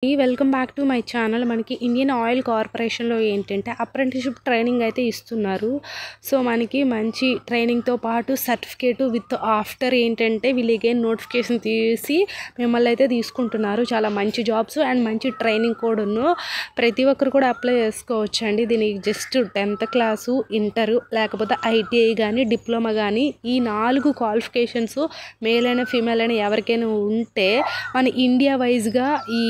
Welcome back to my channel. మనకి Indian oil కార్పొరేషన్లో ఏంటంటే అప్రెంటిస్షిప్ ట్రైనింగ్ అయితే ఇస్తున్నారు. సో మనకి మంచి ట్రైనింగ్తో పాటు సర్టిఫికేట్ విత్ ఆఫ్టర్ ఏంటంటే వీళ్ళు అగైన్ నోటిఫికేషన్ తీసి మిమ్మల్ని అయితే తీసుకుంటున్నారు. చాలా మంచి జాబ్స్ అండ్ మంచి ట్రైనింగ్ కూడాను. ప్రతి ఒక్కరు కూడా అప్లై చేసుకోవచ్చు అండి. దీనికి జస్ట్ 10th క్లాసు, ఇంటరు, లేకపోతే ఐటీఐ కానీ డిప్లొమా కానీ ఈ 4 క్వాలిఫికేషన్స్ మేల్ అయినా ఫీమేల్ అయినా ఎవరికైనా ఉంటే మన ఇండియా వైజ్గా ఈ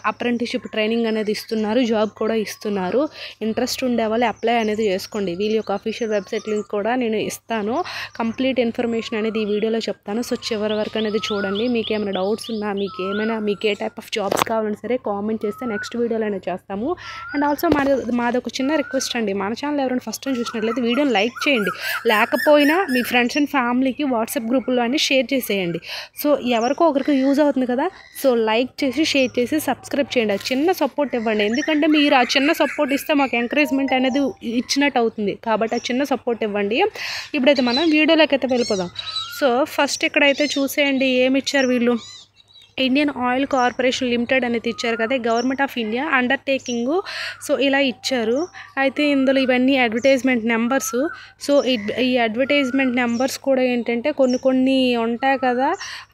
అప్రెంటిస్షిప్ ట్రైనింగ్ అనేది ఇస్తున్నారు. జాబ్ కూడా ఇస్తున్నారు. ఇంట్రెస్ట్ ఉండే వాళ్ళు అప్లై అనేది చేసుకోండి. వీళ్ళ యొక్క అఫీషియల్ వెబ్సైట్ లింక్ కూడా నేను ఇస్తాను. కంప్లీట్ ఇన్ఫర్మేషన్ అనేది ఈ వీడియోలో చెప్తాను. సో చివరి వరకు అనేది చూడండి. మీకు ఏమైనా డౌట్స్ ఉన్నా, మీకు ఏ టైప్ ఆఫ్ జాబ్స్ కావాలన్నా సరే కామెంట్ చేస్తే నెక్స్ట్ వీడియోలో అనేది చేస్తాము. అండ్ ఆల్సో మాది ఒక చిన్న రిక్వెస్ట్ అండి. మన ఛానల్ ఎవరైనా ఫస్ట్ టైం చూసినట్లయితే వీడియోని లైక్ చేయండి. లేకపోయినా మీ ఫ్రెండ్స్ అండ్ ఫ్యామిలీకి వాట్సాప్ గ్రూపుల్లో అన్ని షేర్ చేసేయండి. సో ఎవరికో ఒకరికి యూజ్ అవుతుంది కదా. సో లైక్ చేసి, షేర్ చేసి, సబ్స్క్రైబ్ చేయండి. ఆ చిన్న సపోర్ట్ ఇవ్వండి. ఎందుకంటే మీరు ఆ చిన్న సపోర్ట్ ఇస్తే మాకు ఎంకరేజ్మెంట్ అనేది ఇచ్చినట్టు అవుతుంది. కాబట్టి ఆ చిన్న సపోర్ట్ ఇవ్వండి. ఇప్పుడైతే మనం వీడియోలోకి అయితే వెళ్ళిపోదాం. సో ఫస్ట్ ఇక్కడైతే చూసేయండి ఏమి ఇచ్చారు వీళ్ళు. ఇండియన్ ఆయిల్ కార్పొరేషన్ లిమిటెడ్ అనేది ఇచ్చారు కదా, గవర్నమెంట్ ఆఫ్ ఇండియా అండర్టేకింగు. సో ఇలా ఇచ్చారు. అయితే ఇందులో ఇవన్నీ అడ్వర్టైజ్మెంట్ నెంబర్స్. సో ఈ అడ్వర్టైజ్మెంట్ నెంబర్స్ కూడా ఏంటంటే కొన్ని ఉంటాయి కదా,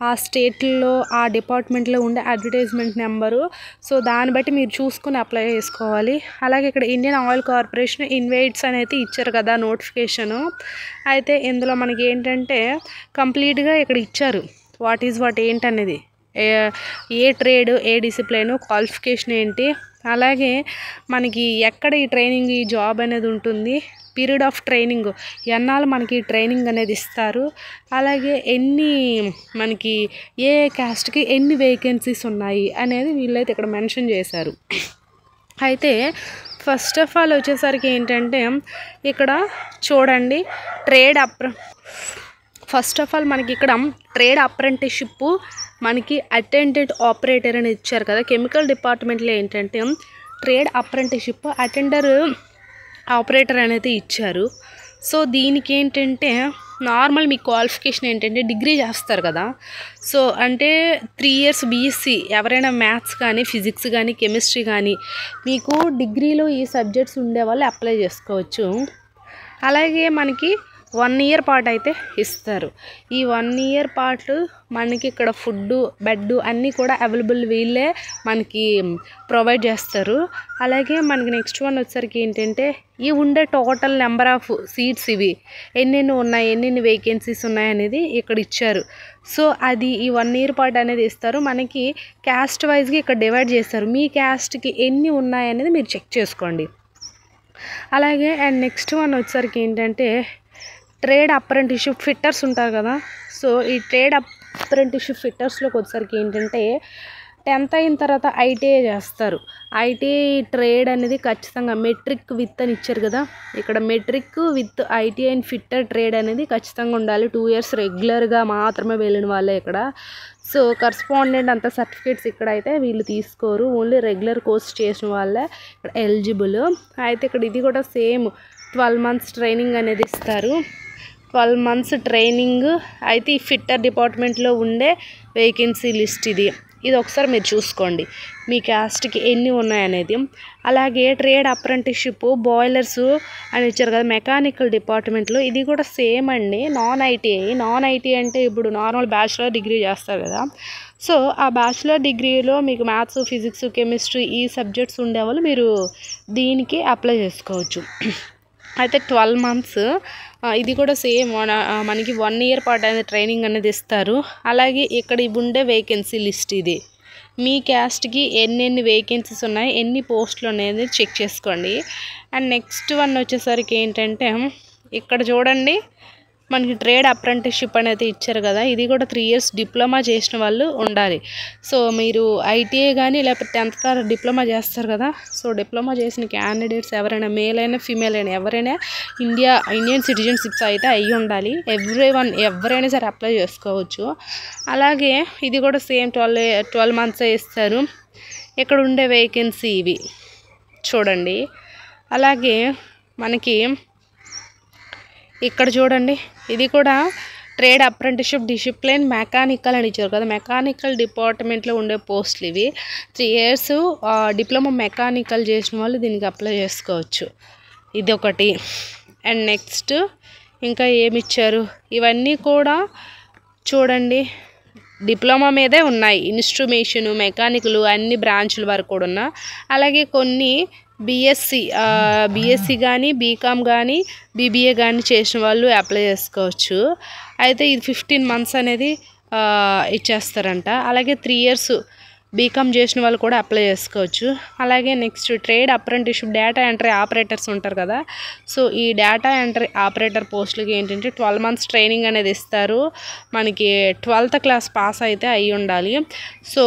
ఆ స్టేట్లో ఆ డిపార్ట్మెంట్లో ఉండే అడ్వర్టైజ్మెంట్ నెంబరు. సో దాన్ని బట్టి మీరు చూసుకుని అప్లై చేసుకోవాలి. అలాగే ఇక్కడ ఇండియన్ ఆయిల్ కార్పొరేషన్ ఇన్వైట్స్ అనేది ఇచ్చారు కదా నోటిఫికేషను. అయితే ఇందులో మనకి ఏంటంటే కంప్లీట్గా ఇక్కడ ఇచ్చారు వాట్ ఏంటనేది, ఏ ట్రేడ్, ఏ డిసిప్లిన్, క్వాలిఫికేషన్ ఏంటి, అలాగే మనకి ఎక్కడ ఈ ట్రైనింగ్, ఈ జాబ్ అనేది ఉంటుంది, పీరియడ్ ఆఫ్ ట్రైనింగ్ ఎన్నాళ్ళు మనకి ట్రైనింగ్ అనేది ఇస్తారు, అలాగే మనకి ఏ క్యాస్ట్కి ఎన్ని వేకెన్సీస్ ఉన్నాయి అనేది వీళ్ళైతే ఇక్కడ మెన్షన్ చేశారు. అయితే ఫస్ట్ ఆఫ్ ఆల్ వచ్చేసరికి ఏంటంటే ఇక్కడ చూడండి, ఫస్ట్ ఆఫ్ ఆల్ మనకి ఇక్కడ ట్రేడ్ అప్రెంటిస్షిప్ మనకి అటెండెంట్ ఆపరేటర్ అని ఇచ్చారు కదా. కెమికల్ డిపార్ట్మెంట్లో ఏంటంటే ట్రేడ్ అప్రెంటిస్షిప్ అటెండర్ ఆపరేటర్ అనేది ఇచ్చారు. సో దీనికి ఏంటంటే నార్మల్ మీ క్వాలిఫికేషన్ ఏంటంటే డిగ్రీ చేస్తారు కదా. సో అంటే 3 years బీఎస్సీ, ఎవరైనా మ్యాథ్స్ కానీ, ఫిజిక్స్ కానీ, కెమిస్ట్రీ కానీ మీకు డిగ్రీలో ఈ సబ్జెక్ట్స్ ఉండే వాళ్ళు అప్లై చేసుకోవచ్చు. అలాగే మనకి 1 year పాటు అయితే ఇస్తారు. ఈ 1 year పాటు మనకి ఇక్కడ ఫుడ్, బెడ్ అన్నీ కూడా అవైలబుల్ వీళ్ళే మనకి ప్రొవైడ్ చేస్తారు. అలాగే మనకి నెక్స్ట్ వన్ వచ్చేసరికి ఏంటంటే ఈ ఉండే టోటల్ నెంబర్ ఆఫ్ సీట్స్, ఇవి ఎన్నెన్ని ఉన్నాయి, ఎన్నెన్ని వేకెన్సీస్ ఉన్నాయి అనేది ఇక్కడ ఇచ్చారు. సో అది ఈ 1 year పాటు అనేది ఇస్తారు. మనకి క్యాస్ట్ వైజ్గా ఇక్కడ డివైడ్ చేస్తారు. మీ క్యాస్ట్కి ఎన్ని ఉన్నాయి అనేది మీరు చెక్ చేసుకోండి. అలాగే అండ్ నెక్స్ట్ వన్ వచ్చేసరికి ఏంటంటే ట్రేడ్ అప్రెంటిస్షిప్ ఫిట్టర్స్ ఉంటారు కదా. సో ఈ ట్రేడ్ అప్రెంటిస్షిప్ ఫిట్టర్స్లోకి వచ్చేసరికి ఏంటంటే 10th అయిన తర్వాత ఐటీఐ చేస్తారు. ఐటీఐ ట్రేడ్ అనేది ఖచ్చితంగా మెట్రిక్ విత్ అని ఇచ్చారు కదా. ఇక్కడ metric with ITI and fitter trade అనేది ఖచ్చితంగా ఉండాలి. 2 years రెగ్యులర్గా మాత్రమే వెళ్ళిన వాళ్ళే ఇక్కడ. సో కరస్పాండెంట్ అంత సర్టిఫికేట్స్ ఇక్కడ అయితే వీళ్ళు తీసుకోరు. ఓన్లీ రెగ్యులర్ కోర్స్ చేసిన వాళ్ళే ఇక్కడ ఎలిజిబుల్. అయితే ఇక్కడ ఇది కూడా సేమ్ 12 months ట్రైనింగ్ అనేది ఇస్తారు. 12 months ట్రైనింగ్. అయితే ఈ ఫిట్టర్ డిపార్ట్మెంట్లో ఉండే వేకెన్సీ లిస్ట్ ఇది ఒకసారి మీరు చూసుకోండి, మీ క్యాస్ట్కి ఎన్ని ఉన్నాయనేది. అలాగే ట్రేడ్ అప్రెంటిస్షిప్ బాయిలర్స్ అని ఇచ్చారు కదా మెకానికల్ డిపార్ట్మెంట్లో, ఇది కూడా సేమ్ అండి. నాన్ ఐటీఐ అంటే ఇప్పుడు నార్మల్ బ్యాచిలర్ డిగ్రీ చేస్తారు కదా. సో ఆ బ్యాచిలర్ డిగ్రీలో మీకు మ్యాథ్స్, ఫిజిక్స్, కెమిస్ట్రీ ఈ సబ్జెక్ట్స్ ఉండేవాళ్ళు మీరు దీనికి అప్లై చేసుకోవచ్చు. అయితే 12 months ఇది కూడా సేమ్ మనకి 1 year పాటు అనేది ట్రైనింగ్ అనేది ఇస్తారు. అలాగే ఇక్కడ ఇవి ఉండే వేకెన్సీ లిస్ట్ ఇది. మీ క్యాస్ట్కి ఎన్ని వేకెన్సీస్ ఉన్నాయి, ఎన్ని పోస్టులు అనేది చెక్ చేసుకోండి. అండ్ నెక్స్ట్ వన్ వచ్చేసరికి ఏంటంటే ఇక్కడ చూడండి, మనకి ట్రేడ్ అప్రెంటిస్షిప్ అనేది ఇచ్చారు కదా. ఇది కూడా 3 years డిప్లొమా చేసిన వాళ్ళు ఉండాలి. సో మీరు ఐటీఐ కానీ లేకపోతే 10th క్లాస్ డిప్లొమా చేస్తారు కదా. సో డిప్లొమా చేసిన క్యాండిడేట్స్ ఎవరైనా మేల్ అయినా ఫీమేల్ అయినా ఎవరైనా ఇండియన్ సిటిజన్షిప్స్ అయితే అయ్యి ఉండాలి. ఎవరైనా సరే అప్లై చేసుకోవచ్చు. అలాగే ఇది కూడా సేమ్ 12 months ఇస్తారు. ఇక్కడ ఉండే వేకెన్సీ ఇవి చూడండి. అలాగే మనకి ఇక్కడ చూడండి, ఇది కూడా ట్రేడ్ అప్రెంటిస్షిప్ డిసిప్లిన్ మెకానికల్ అని ఇచ్చారు కదా, మెకానికల్ డిపార్ట్మెంట్లో ఉండే పోస్టులు ఇవి. 3 years డిప్లొమా మెకానికల్ చేసిన వాళ్ళు దీనికి అప్లై చేసుకోవచ్చు. ఇది ఒకటి. అండ్ నెక్స్ట్ ఇంకా ఏమి ఇచ్చారు, ఇవన్నీ కూడా చూడండి డిప్లొమా మీదే ఉన్నాయి. ఇన్స్ట్రుమేషను, మెకానికల్ అన్ని బ్రాంచుల వరకు కూడా ఉన్నా. అలాగే కొన్ని బీఎస్సీ కానీ, బీకామ్ కానీ, బీబీఏ కానీ చేసిన వాళ్ళు అప్లై చేసుకోవచ్చు. అయితే ఇది 15 months అనేది ఇచ్చేస్తారంట. అలాగే 3 years బీకామ్ చేసిన వాళ్ళు కూడా అప్లై చేసుకోవచ్చు. అలాగే next trade apprenticeship data entry operators ఉంటారు కదా, సో ఈ డేటా ఎంట్రీ ఆపరేటర్ పోస్టులకి ఏంటంటే 12 months ట్రైనింగ్ అనేది ఇస్తారు. మనకి 12th class పాస్ అయితే అయి ఉండాలి. సో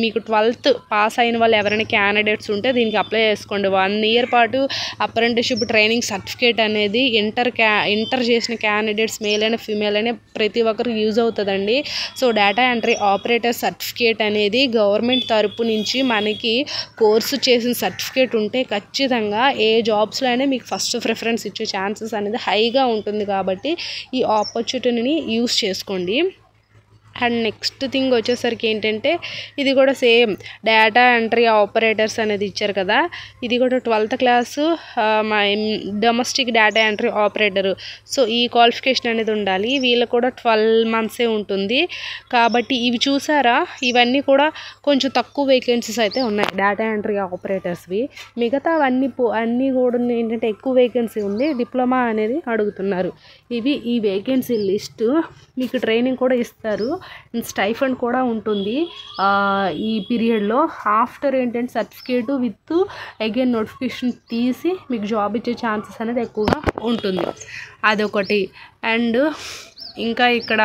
మీకు 12th పాస్ అయిన వాళ్ళు ఎవరైనా క్యాండిడేట్స్ ఉంటే దీనికి అప్లై చేసుకోండి. 1 year పాటు అప్రెంటిస్షిప్ ట్రైనింగ్ సర్టిఫికేట్ అనేది ఇంటర్ చేసిన క్యాండిడేట్స్ మేల్ అయినా ఫీమేల్ అయినా ప్రతి ఒక్కరికి యూజ్ అవుతుందండి. So data entry operator certificate అనేది గవర్నమెంట్ తరపు నుంచి మనకి కోర్సు చేసిన సర్టిఫికేట్ ఉంటే ఖచ్చితంగా ఏ జాబ్స్లో అయినా మీకు ఫస్ట్ ప్రిఫరెన్స్ ఇచ్చే ఛాన్సెస్ అనేది హైగా ఉంటుంది. కాబట్టి ఈ ఆపర్చునిటీని యూస్ చేసుకోండి. అండ్ నెక్స్ట్ థింగ్ వచ్చేసరికి ఏంటంటే ఇది కూడా సేమ్ డేటా ఎంట్రీ ఆపరేటర్స్ అనేది ఇచ్చారు కదా, ఇది కూడా 12th class domestic data entry operator. So ఈ క్వాలిఫికేషన్ అనేది ఉండాలి. వీళ్ళకి కూడా 12 months ఉంటుంది. కాబట్టి ఇవి చూసారా, ఇవన్నీ కూడా కొంచెం తక్కువ వేకెన్సీస్ అయితే ఉన్నాయి డేటా ఎంట్రీ ఆపరేటర్స్వి. మిగతా అన్నీ కూడా ఏంటంటే ఎక్కువ వేకెన్సీ ఉంది. డిప్లొమా అనేది అడుగుతున్నారు. ఇవి ఈ వేకెన్సీ లిస్టు. మీకు ట్రైనింగ్ కూడా ఇస్తారు, స్టైఫండ్ కూడా ఉంటుంది ఈ పీరియడ్లో. ఆఫ్టర్ ఏంటంటే సర్టిఫికేటు విత్ అగైన్ నోటిఫికేషన్ తీసి మీకు జాబ్ ఇచ్చే ఛాన్సెస్ అనేది ఎక్కువగా ఉంటుంది. అదొకటి. అండ్ ఇంకా ఇక్కడ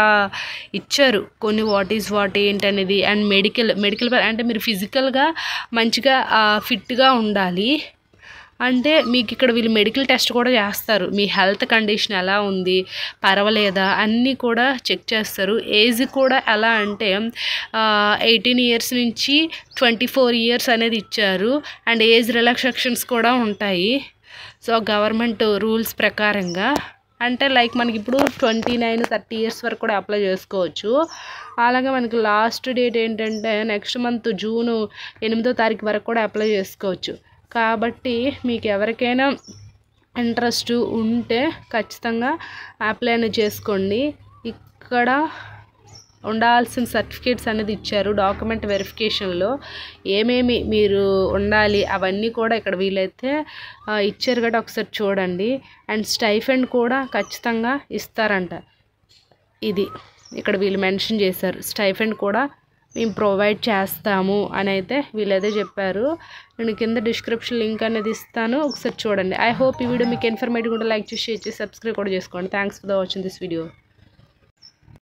ఇచ్చారు కొన్ని వాట్ ఏంటనేది. అండ్ మెడికల్ అంటే మీరు ఫిజికల్గా మంచిగా ఫిట్గా ఉండాలి. అంటే మీకు ఇక్కడ వీళ్ళు మెడికల్ టెస్ట్ కూడా చేస్తారు. మీ హెల్త్ కండిషన్ ఎలా ఉంది, పర్వాలేదా అన్నీ కూడా చెక్ చేస్తారు. ఏజ్ కూడా ఎలా అంటే 18 years నుంచి 24 years అనేది ఇచ్చారు. అండ్ ఏజ్ రిలాక్సేషన్స్ కూడా ఉంటాయి. సో గవర్నమెంట్ రూల్స్ ప్రకారంగా అంటే లైక్ మనకి ఇప్పుడు 29-30 years వరకు కూడా అప్లై చేసుకోవచ్చు. అలాగే మనకి లాస్ట్ డేట్ ఏంటంటే నెక్స్ట్ మంత్ June 8వ వరకు కూడా అప్లై చేసుకోవచ్చు. కాబట్టి మీకు ఎవరికైనా ఇంట్రెస్ట్ ఉంటే ఖచ్చితంగా అప్లై అనేది చేసుకోండి. ఇక్కడ ఉండాల్సిన సర్టిఫికేట్స్ అనేది ఇచ్చారు. డాక్యుమెంట్ వెరిఫికేషన్లో ఏమేమి మీరు ఉండాలి అవన్నీ కూడా ఇక్కడ వీలైతే ఇచ్చారు కాబట్టి ఒకసారి చూడండి. అండ్ స్టైఫండ్ కూడా ఖచ్చితంగా ఇస్తారంట. ఇది ఇక్కడ వీళ్ళు మెన్షన్ చేశారు. స్టైఫండ్ కూడా మేము ప్రొవైడ్ చేస్తాము అని అయితే వీళ్ళైతే చెప్పారు. నేను కింద డిస్క్రిప్షన్ లింక్ అనేది ఇస్తాను, ఒకసారి చూడండి. ఐ హోప్ ఈ వీడియో మీకు ఇన్ఫర్మేటివ్ కూడా లైక్ చేసి షేర్ చేసి సబ్స్క్రైబ్ కూడా చేసుకోండి. Thanks for watching this video.